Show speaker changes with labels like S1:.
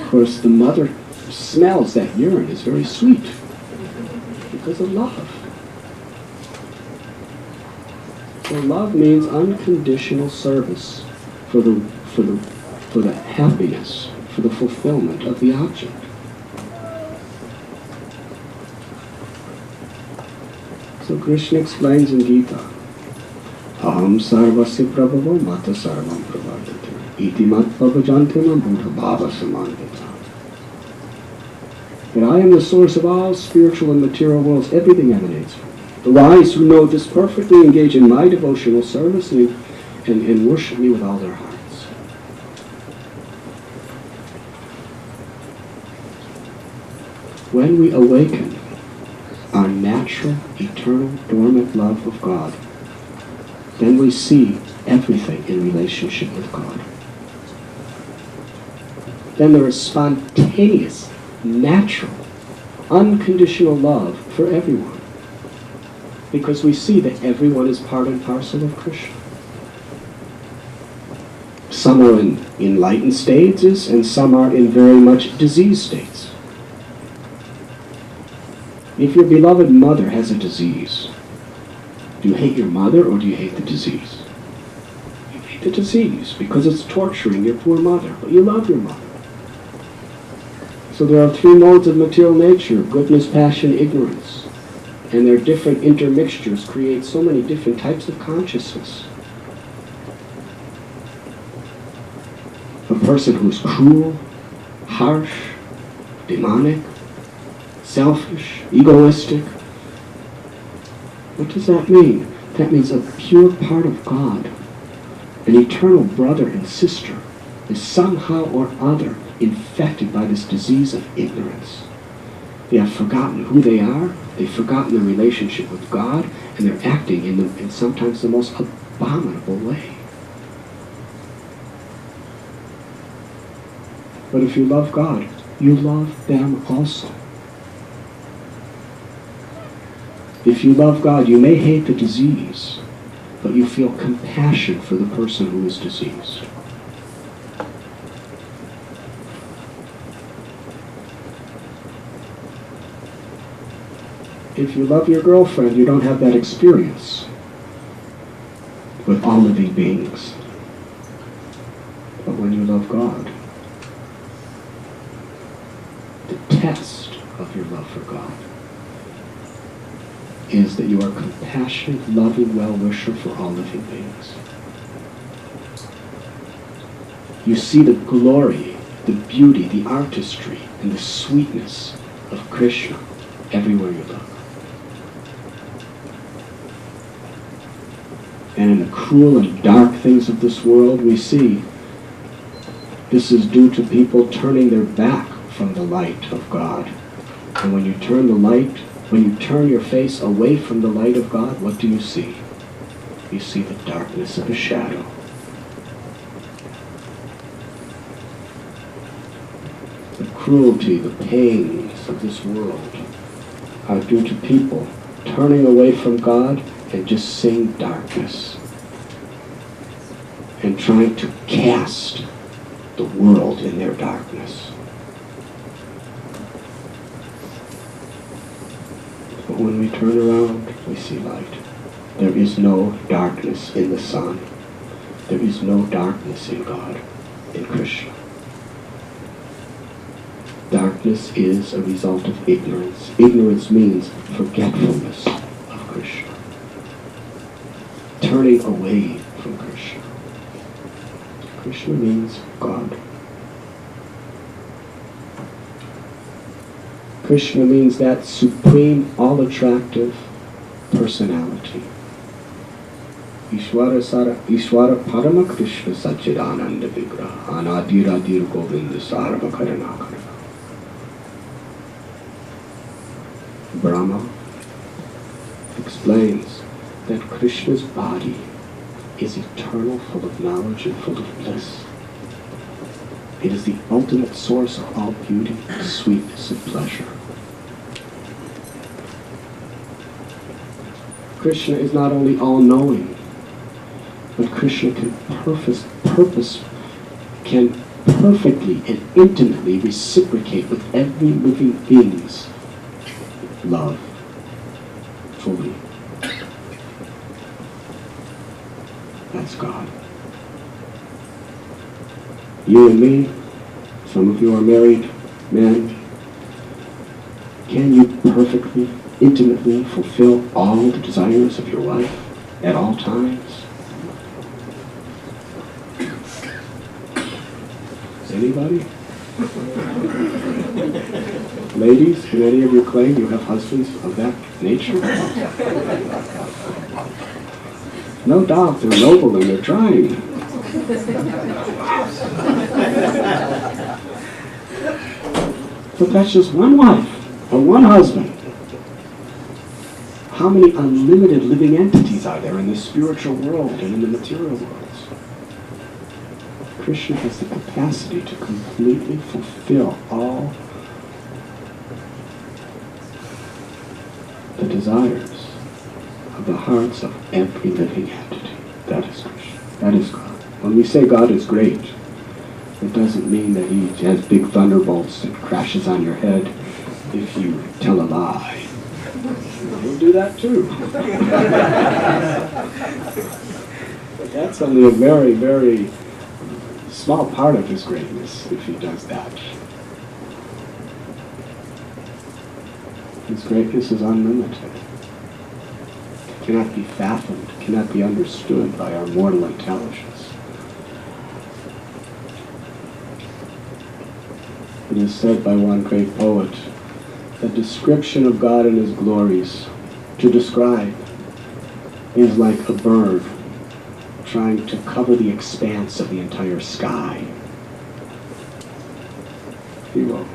S1: Of course, the mother smells that urine is very sweet because of love. So love means unconditional service for the happiness, for the fulfillment of the object. So Krishna explains in Gita, Aham sarvasya prabhavo mata sarvam pravardhate iti mat pavajantima buddha bhava samandita. That I am the source of all spiritual and material worlds. Everything emanates from me. The wise who know this perfectly engage in my devotional service and worship me with all their hearts. When we awaken our natural, eternal, dormant love of God, then we see everything in relationship with God. Then there is spontaneous, natural, unconditional love for everyone. Because we see that everyone is part and parcel of Krishna. Some are in enlightened states and some are in very much diseased states. If your beloved mother has a disease, do you hate your mother or do you hate the disease? You hate the disease because it's torturing your poor mother, but you love your mother. So there are three modes of material nature: goodness, passion, ignorance. And their different intermixtures create so many different types of consciousness. A person who's cruel, harsh, demonic, selfish, egoistic. What does that mean? That means a pure part of God, an eternal brother and sister, is somehow or other infected by this disease of ignorance. They have forgotten who they are, they've forgotten their relationship with God, and they're acting in sometimes the most abominable way. But if you love God, you love them also. If you love God, you may hate the disease, but you feel compassion for the person who is diseased. If you love your girlfriend, you don't have that experience with all living beings. But when you love God, the test of your love for God is that you are compassionate, loving well-wisher for all living beings. You see the glory, the beauty, the artistry, and the sweetness of Krishna everywhere you look. And in the cruel and dark things of this world, we see this is due to people turning their back from the light of God. And when you turn your face away from the light of God, what do you see? You see the darkness of a shadow. The cruelty, the pains of this world are due to people turning away from God and just seeing darkness and trying to cast the world in their darkness. But when we turn around, we see light. There is no darkness in the sun. There is no darkness in God, in Krishna. Darkness is a result of ignorance. Ignorance means forgetfulness of Krishna. Turning away from Krishna. Krishna means God. Krishna means that supreme, all-attractive personality. Ishwara Parama Krishna Satchidananda Vigraha Anadiradir Govinda Sarva Karanakara. Brahma explains that Krishna's body is eternal, full of knowledge and full of bliss. It is the ultimate source of all beauty, sweetness, and pleasure. Krishna is not only all-knowing, but Krishna can perfectly and intimately reciprocate with every living being's love fully. That's God. You and me, some of you are married men, can you perfectly, intimately fulfill all the desires of your wife at all times? Anybody? Ladies, can any of you claim you have husbands of that nature? No doubt they're noble and they're trying. But that's just one wife or one husband. How many unlimited living entities are there in the spiritual world and in the material worlds? Krishna has the capacity to completely fulfill all the desires of the hearts of every living entity. That is Krishna. That is God. When we say God is great, it doesn't mean that he has big thunderbolts that crashes on your head if you tell a lie. He'll do that too. But that's only a very, very small part of his greatness if he does that. His greatness is unlimited. It cannot be fathomed, cannot be understood by our mortal intelligence. It is said by one great poet, the description of God and his glories, to describe, is like a bird trying to cover the expanse of the entire sky. He will.